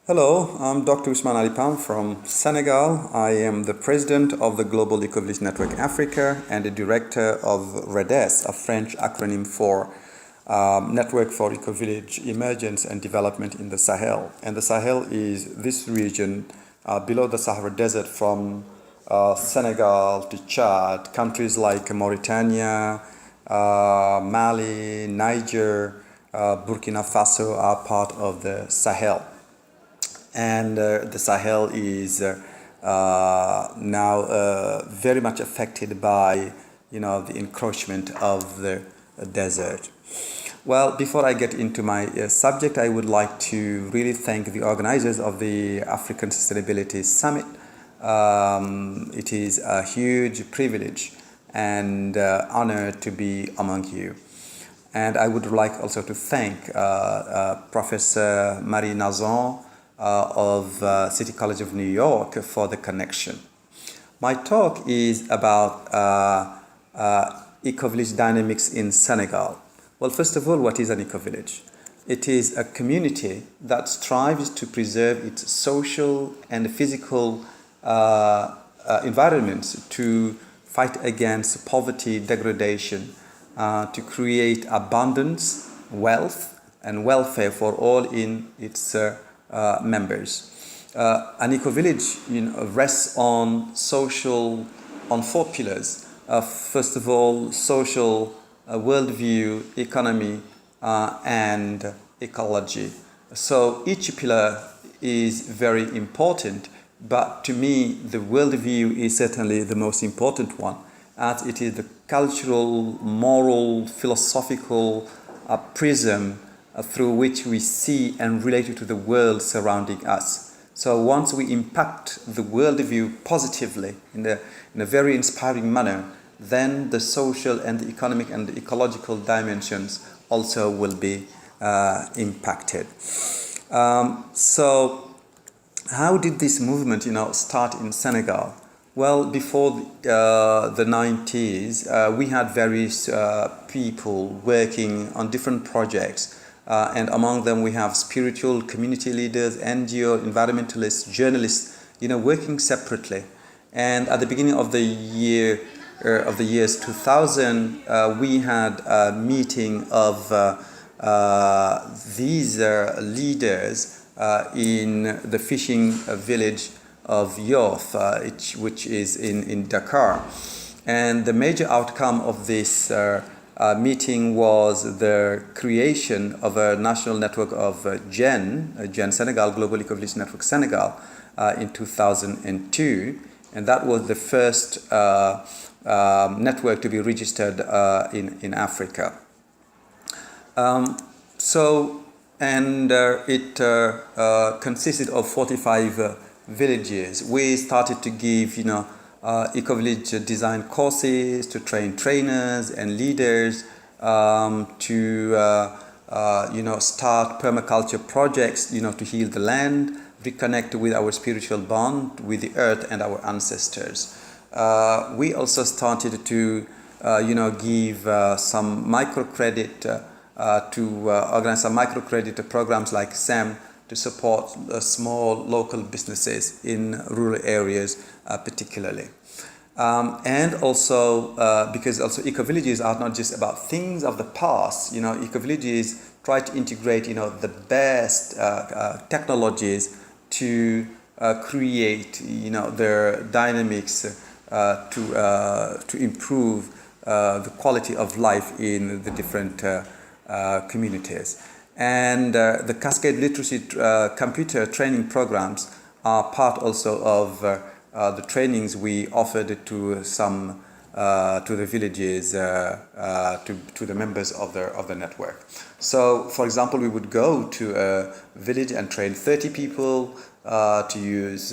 Hello, I'm Dr. Ousmane Pame from Senegal. I am the president of the Global Ecovillage Network Africa and the director of REDES, a French acronym for Network for Ecovillage Emergence and Development in the Sahel. And the Sahel is this region below the Sahara Desert from Senegal to Chad, countries like Mauritania, Mali, Niger, Burkina Faso are part of the Sahel. And the Sahel is now very much affected by, the encroachment of the desert. Well, before I get into my subject, I would like to really thank the organizers of the African Sustainability Summit. It is a huge privilege and honor to be among you. And I would like also to thank Professor Marie Nazon of City College of New York for the connection. My talk is about ecovillage dynamics in Senegal. Well, first of all, what is an ecovillage? It is a community that strives to preserve its social and physical environments to fight against poverty, degradation, to create abundance, wealth, and welfare for all in its members. An ecovillage rests on four pillars. First of all, social, worldview, economy, and ecology. So each pillar is very important, but to me, the worldview is certainly the most important one, as it is the cultural, moral, philosophical prism through which we see and relate to the world surrounding us. So once we impact the worldview positively in a very inspiring manner, then the social and the economic and the ecological dimensions also will be impacted. So how did this movement start in Senegal? Well, before the 90s, we had various people working on different projects. And among them we have spiritual community leaders, NGO, environmentalists, journalists, working separately. And at the beginning of the years 2000, we had a meeting of these leaders in the fishing village of Yoff, which is in Dakar. And the major outcome of this meeting was the creation of a national network of GEN Senegal, Global Ecovillage Network Senegal, in 2002. And that was the first network to be registered in Africa. It consisted of 45 villages. We started to give, ecovillage design courses to train trainers and leaders, to start permaculture projects, to heal the land, reconnect with our spiritual bond with the earth and our ancestors. We also started to give some microcredit to organize some microcredit programs like SEM to support small local businesses in rural areas particularly. And also because also ecovillages are not just about things of the past, ecovillages try to integrate the best technologies to create their dynamics to improve the quality of life in the different communities. And the Cascade Literacy computer training programs are part also of the trainings we offered to some to the villages, to the members of the network. So, for example, we would go to a village and train 30 people to use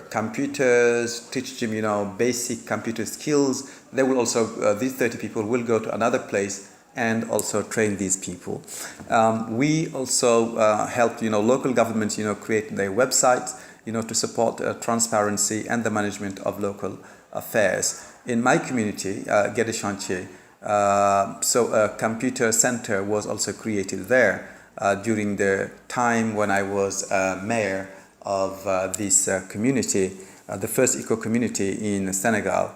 computers, teach them basic computer skills. They will also these 30 people will go to another place and also train these people. We also helped local governments create their websites to support transparency and the management of local affairs. In my community, Guede Chantier, so a computer center was also created there during the time when I was mayor of this community, the first eco-community in Senegal,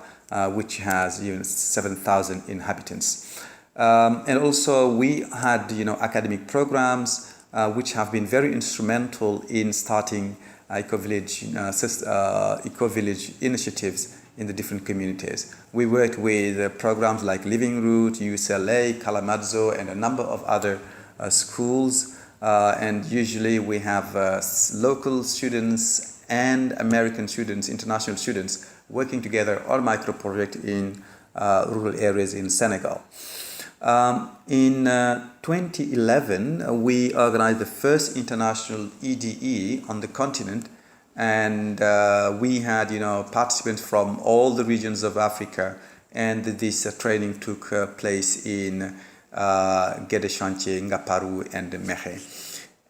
which has 7,000 inhabitants. And also we had academic programs which have been very instrumental in starting Ecovillage initiatives in the different communities. We worked with programs like Living Root, UCLA, Kalamazoo, and a number of other schools. And usually we have local students and American students, international students, working together on micro projects in rural areas in Senegal. In 2011, we organized the first international EDE on the continent, and we had participants from all the regions of Africa, and this training took place in Guede, Chantier, Ngaparou, and Mekhe.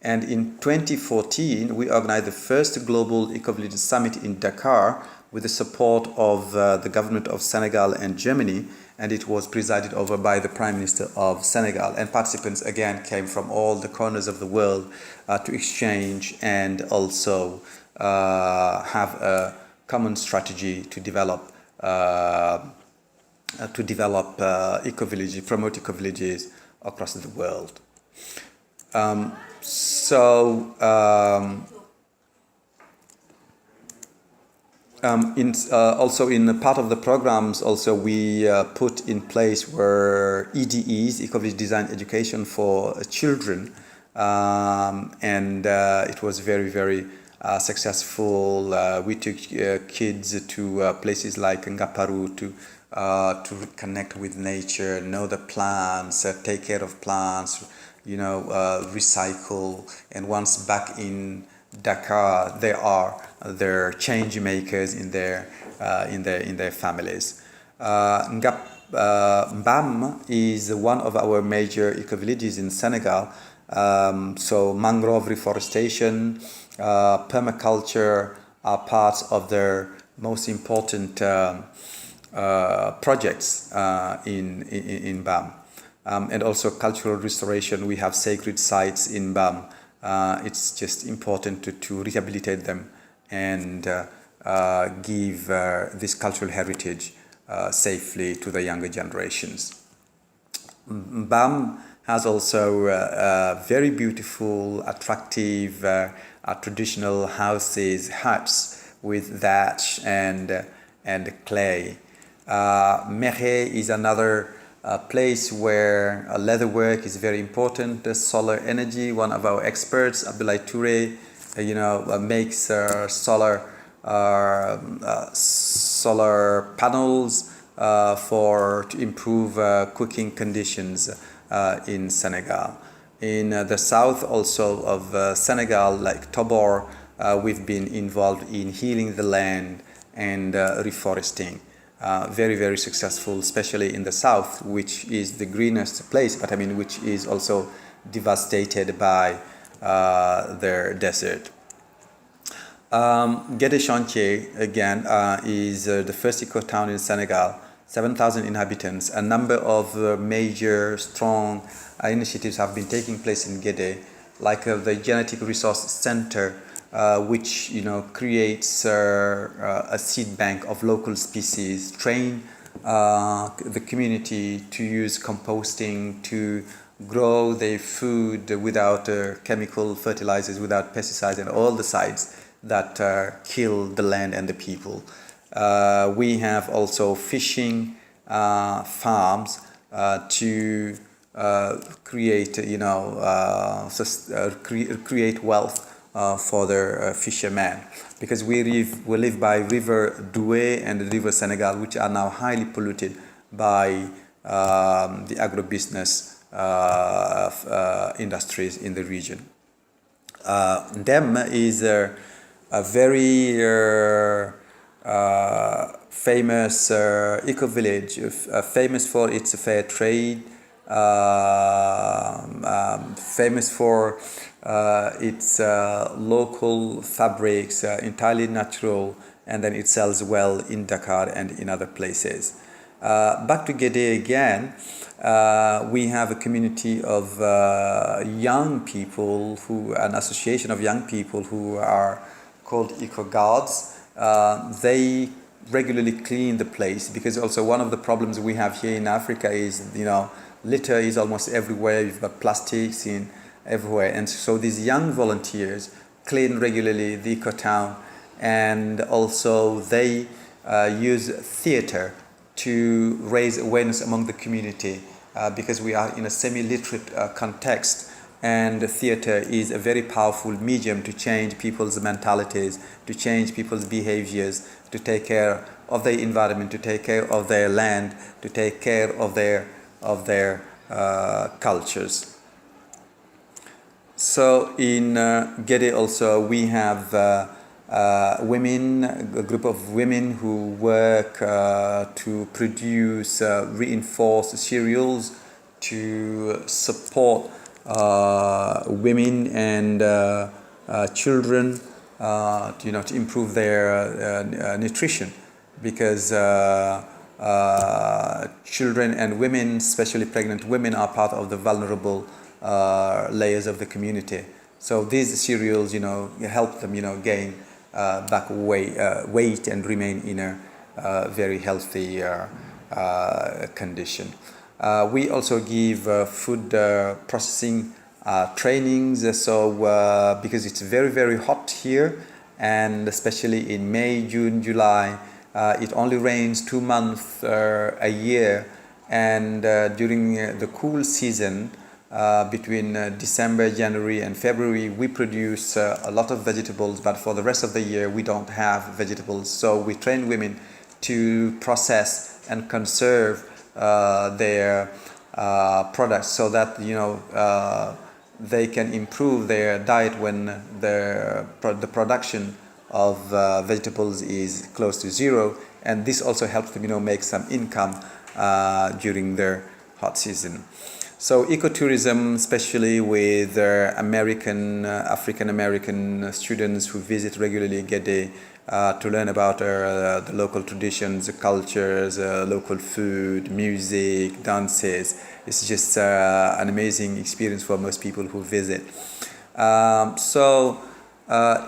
And in 2014, we organized the first global Ecovillage summit in Dakar with the support of the government of Senegal and Germany, and it was presided over by the Prime Minister of Senegal. And participants again came from all the corners of the world to exchange and also have a common strategy to develop ecovillages, promote ecovillages across the world. Also in part of the programs, also we put in place were EDEs, Ecovillage Design Education for Children, and it was very, very successful. We took kids to places like Ngaparou to connect with nature, know the plants, take care of plants, recycle, and once back in Dakar, they are their change makers in their families. Mbam is one of our major ecovillages in Senegal. So mangrove reforestation, permaculture are parts of their most important projects in Mbam. And also cultural restoration. We have sacred sites in Mbam. It's just important to rehabilitate them and give this cultural heritage safely to the younger generations. Mbam has also very beautiful, attractive, traditional houses, huts with thatch and clay. Mekhe is another place where leatherwork is very important. Solar energy, one of our experts, Abdoulaye Touré, makes solar panels to improve cooking conditions in Senegal. In the south also of Senegal, like Tobor, we've been involved in healing the land and reforesting. Very, very successful, especially in the south, which is the greenest place, but which is also devastated by their desert. Guede Chantier, again, is the first eco-town in Senegal, 7,000 inhabitants. A number of major, strong initiatives have been taking place in Guede, like the Genetic Resource Center, which creates a seed bank of local species, train the community to use composting to grow their food without chemical fertilizers, without pesticides and all the sites that kill the land and the people. We have also fishing farms to create create wealth for their fishermen, because we live by river Douai and the river Senegal, which are now highly polluted by the agribusiness industries in the region. Ndem is a very famous eco-village, famous for its fair trade, famous for its local fabrics, entirely natural, and then it sells well in Dakar and in other places. Back to Guede again. We have a community of young people, an association of young people who are called eco guards. They regularly clean the place, because also one of the problems we have here in Africa is, litter is almost everywhere. You've got plastics in everywhere, and so these young volunteers clean regularly the eco town, and also they use theater to raise awareness among the community, because we are in a semi-literate context, and the theater is a very powerful medium to change people's mentalities, to change people's behaviors, to take care of their environment, to take care of their land, to take care of their cultures. So in Guede also we have women, a group of women who work to produce reinforced cereals to support women and children, to improve their nutrition, because children and women, especially pregnant women, are part of the vulnerable layers of the community. So these cereals, help them, gain back weight and remain in a very healthy condition. We also give food processing trainings, because it's very, very hot here, and especially in May, June, July, it only rains 2 months a year, and during the cool season, between December, January and February, we produce a lot of vegetables, but for the rest of the year we don't have vegetables. So we train women to process and conserve their products, so that they can improve their diet when the production of vegetables is close to zero, and this also helps them make some income during their hot season. So ecotourism, especially with African American students who visit regularly Guede to learn about the local traditions, cultures, local food, music, dances. It's just an amazing experience for most people who visit.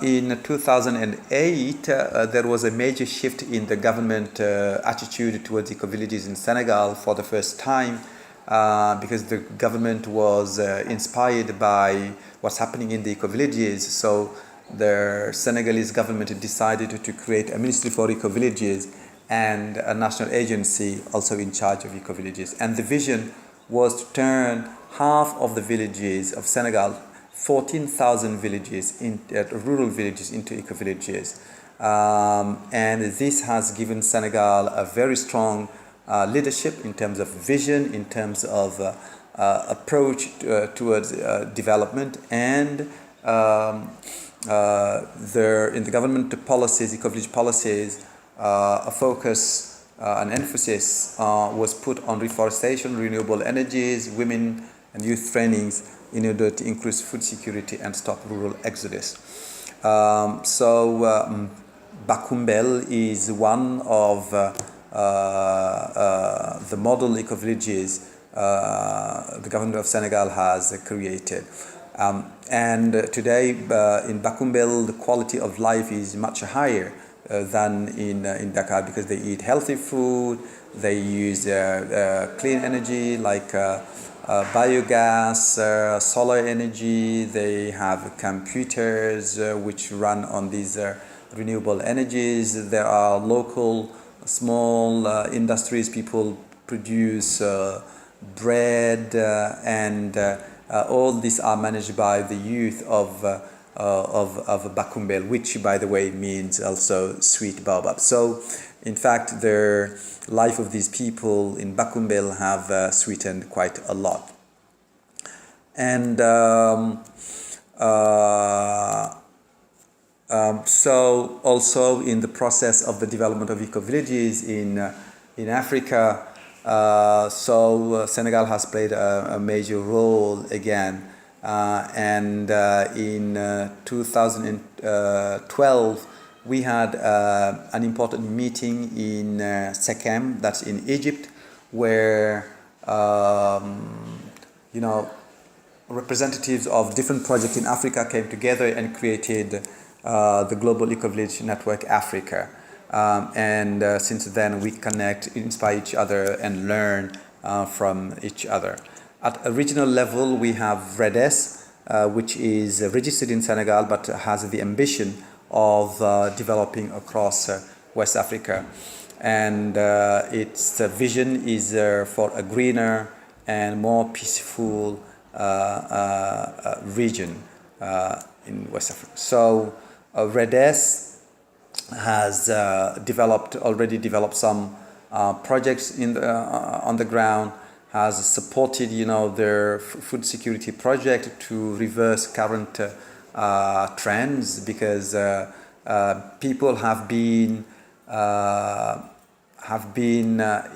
In 2008, there was a major shift in the government attitude towards ecovillages in Senegal for the first time, because the government was inspired by what's happening in the ecovillages. So the Senegalese government decided to create a ministry for ecovillages and a national agency also in charge of ecovillages. And the vision was to turn half of the villages of Senegal, 14,000 villages, rural villages, into ecovillages. And this has given Senegal a very strong leadership in terms of vision, in terms of approach towards development, and in the government policies, ecovillage policies, a focus, an emphasis was put on reforestation, renewable energies, women and youth trainings in order to increase food security and stop rural exodus. Bacoumbel is one of the model ecovillages the government of Senegal has created. And today in Bacoumbel, the quality of life is much higher than in Dakar, because they eat healthy food, they use clean energy like biogas, solar energy, they have computers which run on these renewable energies. There are local small industries, people produce bread, and all these are managed by the youth of Bacoumbel, which by the way means also sweet baobab. So in fact the life of these people in Bacoumbel have sweetened quite a lot. And so also in the process of the development of ecovillages in Africa, Senegal has played a major role again, and in 2012 we had an important meeting in Sekhem, that's in Egypt, where representatives of different projects in Africa came together and created the Global Ecovillage Network Africa. Since then we connect, inspire each other and learn from each other. At a regional level we have REDES, which is registered in Senegal but has the ambition of developing across West Africa. And its vision is for a greener and more peaceful region in West Africa. So REDES has already developed some projects on the ground, has supported their food security project to reverse current trends, because people have been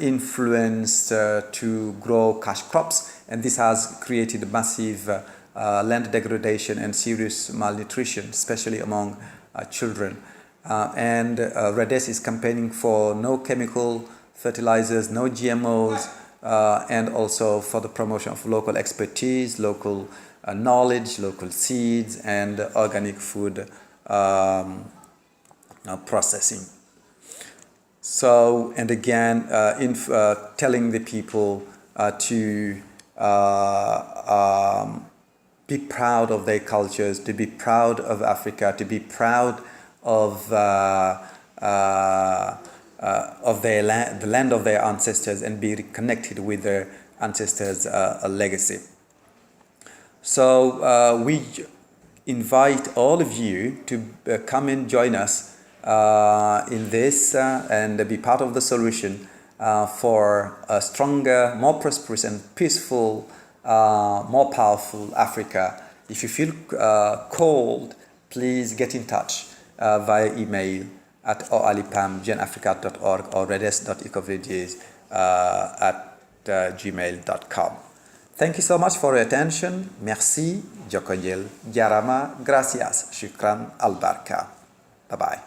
influenced to grow cash crops, and this has created massive land degradation and serious malnutrition, especially among children. REDES is campaigning for no chemical fertilizers, no GMOs, and also for the promotion of local expertise, local knowledge, local seeds, and organic food processing. So, and again, telling the people to be proud of their cultures, to be proud of Africa, to be proud of their land, the land of their ancestors, and be reconnected with their ancestors' legacy. So we invite all of you to come and join us in this and be part of the solution for a stronger, more prosperous and peaceful, more powerful Africa. If you feel called, please get in touch via email at oalipam@genafrica.org or redes.ecovillages at gmail.com. Thank you so much for your attention. Merci, Jokonyel, Jarama, gracias, Shukran, Albarka. Bye-bye.